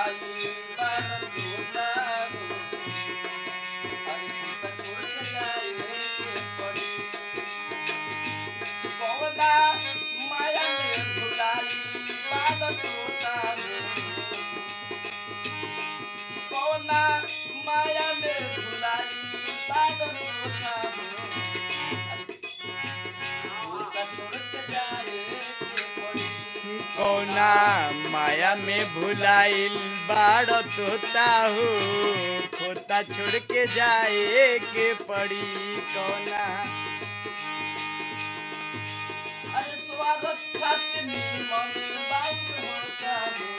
भुलाई बाण तोता हो अरे खोता छोड़ के जाए के पड़ी कौना माया में भुलाई बाण तोता हो कौना माया में भुलाई बाण तोता हो कौना माया में भुलाइल बाड़ तोता हो खोता छोड़ के जाए के पड़ी कौना अरे स्वागत खातिर निमन बाउर होता हो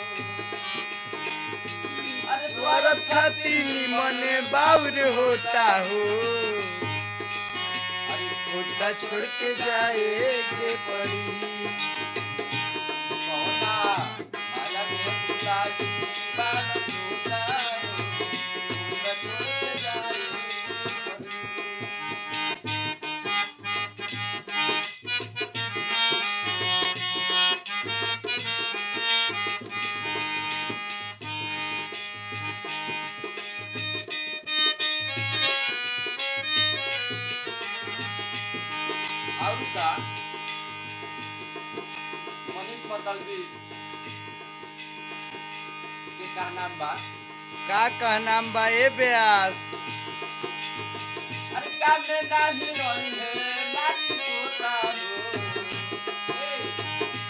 अरे स्वागत खातिर मन बाउर होता हो अरे खोता छोड़ के जाए के पड़ी मनीष मतलबी के का नाम बा का कहनाम बा ए ब्यास अरे काम में नाही रही है लाठी तोता हो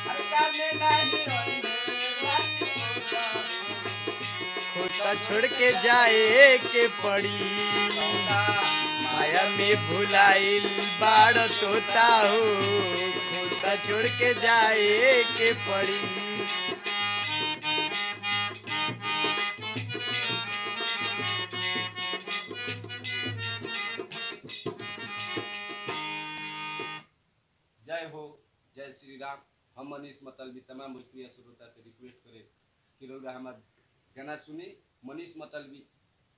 अरे काम में नाही रही है लाठी तोता हो खोता छोड़ के जाए के पड़ी माया में भुलाइल बाड़ तोता हो खोता छोड़ के जाए के पड़ी जय हो जय श्री राम। हम मनीष मतलबी तमाम भोजपुरी श्रोता से रिक्वेस्ट करे कि लोग हमार गाना सुनी। मनीष मतलबी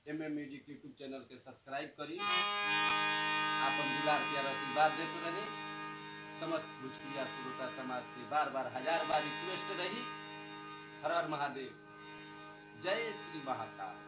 MM म्यूजिक यूट्यूब चैनल के सब्सक्राइब करी आपन दुलार प्यार आशीर्वाद देते रहे। समस्त भोजपुरी श्रोता समाज से बार बार हजार बार रिक्वेस्ट रही। हर हर महादेव। जय श्री महाकाल।